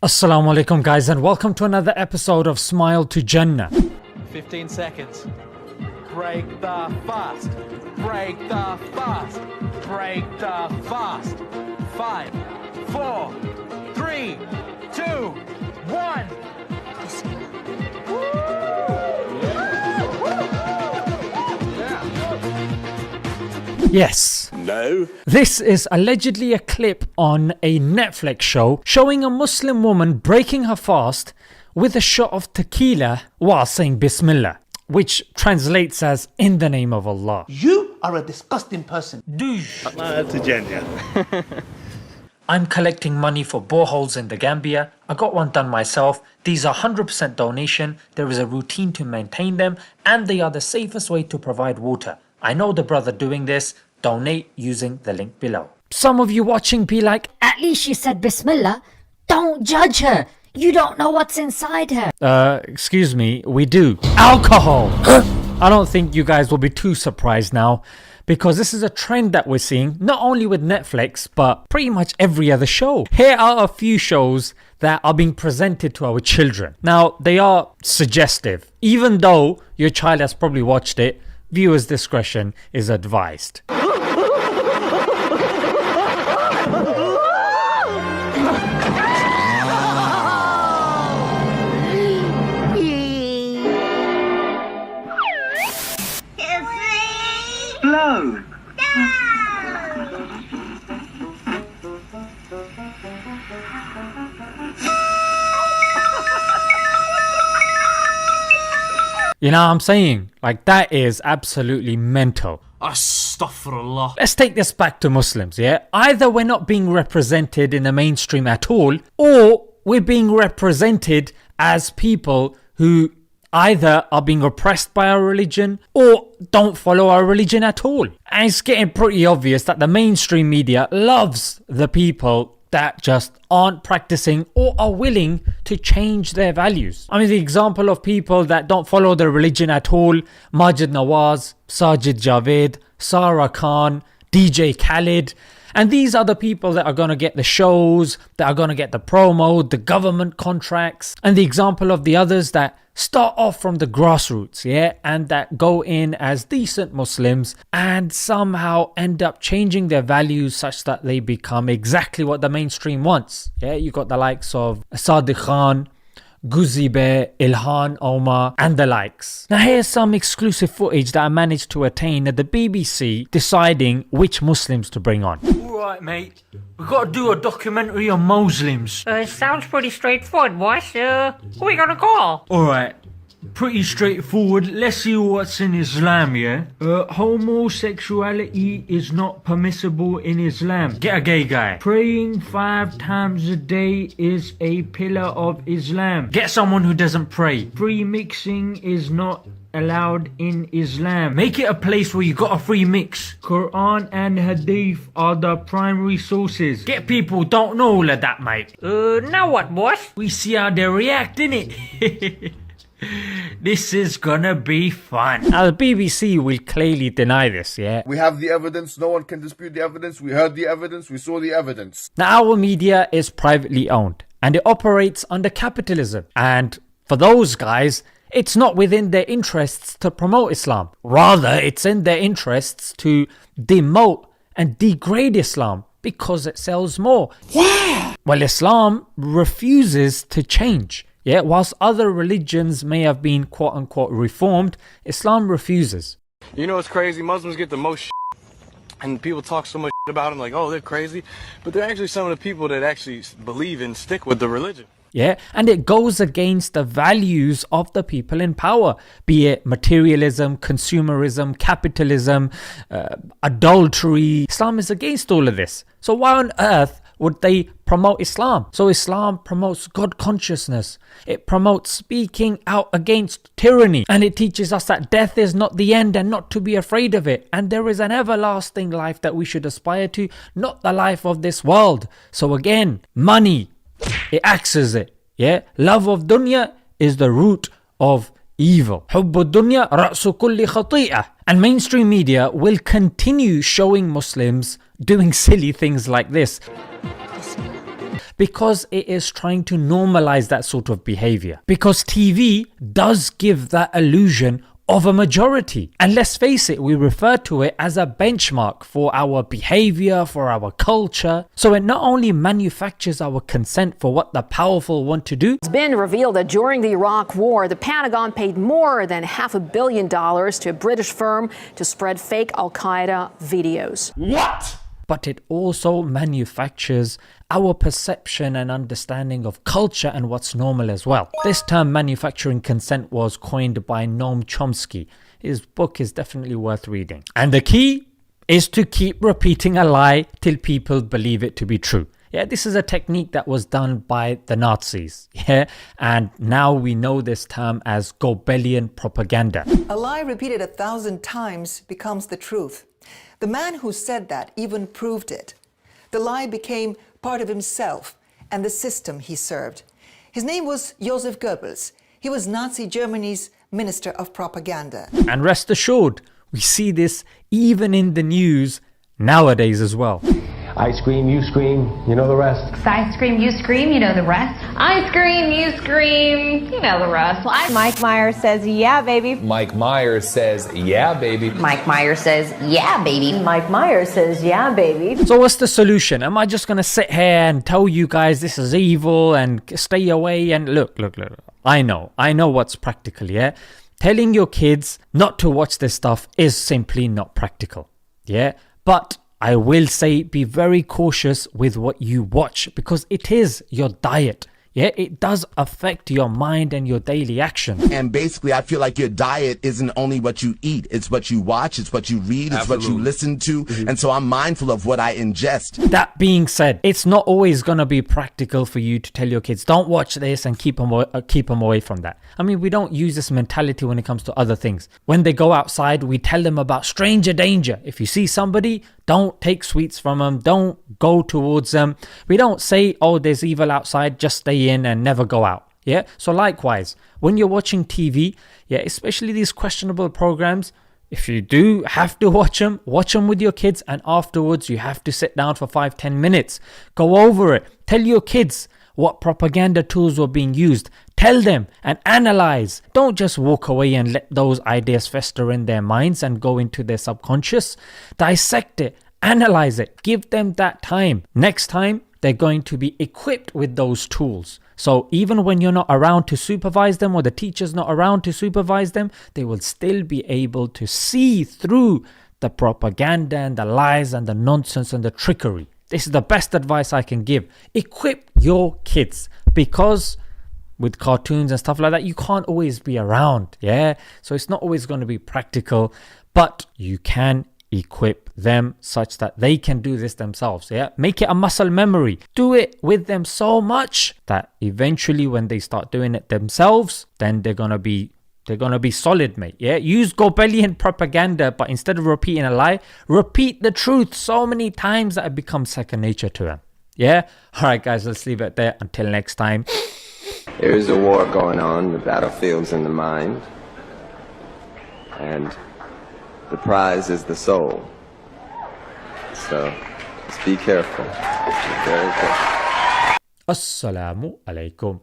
Assalamu alaikum guys, and welcome to another episode of Smile to Jannah. 15 seconds. Break the fast. Break the fast. Break the fast. 5, 4, 3, 2, 1. Yes. No. This is allegedly a clip on a Netflix show showing a Muslim woman breaking her fast with a shot of tequila while saying Bismillah, which translates as in the name of Allah. You are a disgusting person. To Jannah. I'm collecting money for boreholes in the Gambia. I got one done myself. These are 100% donation. There is a routine to maintain them and they are the safest way to provide water. I know the brother doing this. Donate using the link below. Some of you watching be like, At least she said Bismillah. Don't judge her. You don't know what's inside her. excuse me, we do. Alcohol! I don't think you guys will be too surprised now, because this is a trend that we're seeing not only with Netflix but pretty much every other show. Here are a few shows that are being presented to our children. Now they are suggestive. Even though your child has probably watched it, viewers' discretion is advised. Blow. You know what I'm saying? Like, that is absolutely mental. Astaghfirullah. Let's take this back to Muslims, yeah? Either we're not being represented in the mainstream at all, or we're being represented as people who either are being oppressed by our religion or don't follow our religion at all. And it's getting pretty obvious that the mainstream media loves the people that just aren't practicing or are willing to change their values. I mean, the example of people that don't follow their religion at all: Majid Nawaz, Sajid Javed, Sarah Khan, DJ Khaled. And these are the people that are going to get the shows, that are going to get the promo, the government contracts. And the example of the others that start off from the grassroots, yeah, and that go in as decent Muslims and somehow end up changing their values such that they become exactly what the mainstream wants. Yeah, you got the likes of Sadiq Khan, Guzibe, Ilhan Omar and the likes. Now here's some exclusive footage that I managed to attain at the BBC deciding which Muslims to bring on. Alright mate, we've got to do a documentary on Muslims. Sounds pretty straightforward, boss. Who are we gonna call? Alright, pretty straightforward. Let's see what's in Islam, yeah? Homosexuality is not permissible in Islam. Get a gay guy. Praying 5 times a day is a pillar of Islam. Get someone who doesn't pray. Free mixing is not allowed in Islam. Make it a place where you got a free mix. Quran and Hadith are the primary sources. Get people who don't know all of that, mate. Now what, boss? We see how they react, innit? This is gonna be fun. Now the BBC will clearly deny this, yeah? We have the evidence. No one can dispute the evidence. We heard the evidence. We saw the evidence. Now our media is privately owned and it operates under capitalism. And for those guys, it's not within their interests to promote Islam. Rather, it's in their interests to demote and degrade Islam because it sells more. Yeah. Well, Islam refuses to change. Yeah, whilst other religions may have been quote unquote reformed, Islam refuses. You know what's crazy? Muslims get the most and people talk so much about them like, oh, they're crazy. But they're actually some of the people that actually believe and stick with the religion. Yeah, and it goes against the values of the people in power, be it materialism, consumerism, capitalism, adultery. Islam is against all of this. So why on earth would they promote Islam? So Islam promotes God consciousness. It promotes speaking out against tyranny. And it teaches us that death is not the end and not to be afraid of it. And there is an everlasting life that we should aspire to, not the life of this world. So again, money, it acts as it. Yeah, love of dunya is the root of evil. حب الدنيا رأس كل خطيئة. And mainstream media will continue showing Muslims doing silly things like this, because it is trying to normalize that sort of behavior. Because TV does give that illusion of a majority. And let's face it, we refer to it as a benchmark for our behavior, for our culture. So it not only manufactures our consent for what the powerful want to do. It's been revealed that during the Iraq War, the Pentagon paid more than $500 million to a British firm to spread fake Al-Qaeda videos. What? But it also manufactures our perception and understanding of culture and what's normal as well. This term manufacturing consent was coined by Noam Chomsky. His book is definitely worth reading. And the key is to keep repeating a lie till people believe it to be true. Yeah, this is a technique that was done by the Nazis. Yeah, and now we know this term as Goebbelian propaganda. A lie repeated 1,000 times becomes the truth. The man who said that even proved it. The lie became part of himself and the system he served. His name was Joseph Goebbels. He was Nazi Germany's Minister of Propaganda. And rest assured, we see this even in the news nowadays as well. I scream, you scream, you know the rest. I scream, you scream, you know the rest. I scream, you scream, you know the rest. Mike Myers says, yeah, baby. Mike Myers says, yeah, baby. Mike Myers says, yeah, baby. Mike Myers says, yeah, baby. So what's the solution? Am I just going to sit here and tell you guys this is evil and stay away and look. I know what's practical, yeah? Telling your kids not to watch this stuff is simply not practical, yeah? But I will say be very cautious with what you watch because it is your diet. Yeah, it does affect your mind and your daily action. And basically, I feel like your diet isn't only what you eat. It's what you watch, it's what you read, it's what you listen to. And so I'm mindful of what I ingest. That being said, it's not always going to be practical for you to tell your kids, don't watch this and keep them away from that. I mean, we don't use this mentality when it comes to other things. When they go outside, we tell them about stranger danger. If you see somebody, don't take sweets from them. Don't go towards them. We don't say, oh, there's evil outside, just stay in and never go out. Yeah. So likewise, when you're watching TV, yeah, especially these questionable programs, if you do have to watch them with your kids, and afterwards you have to sit down for 5-10 minutes. Go over it. Tell your kids what propaganda tools were being used. Tell them and analyze. Don't just walk away and let those ideas fester in their minds and go into their subconscious. Dissect it, analyze it, give them that time. Next time, they're going to be equipped with those tools. So even when you're not around to supervise them or the teacher's not around to supervise them, they will still be able to see through the propaganda and the lies and the nonsense and the trickery. This is the best advice I can give. Equip your kids, because with cartoons and stuff like that, you can't always be around. Yeah. So it's not always going to be practical, but you can equip them such that they can do this themselves. Yeah. Make it a muscle memory. Do it with them so much that eventually when they start doing it themselves, then they're going to be solid, mate. Yeah. Use Goebbelian propaganda, but instead of repeating a lie, repeat the truth so many times that it becomes second nature to them. Yeah. All right, guys, let's leave it there. Until next time. There is a war going on. The battlefield's in the mind. And the prize is the soul. So, just be careful. Be very careful. Assalamu alaikum.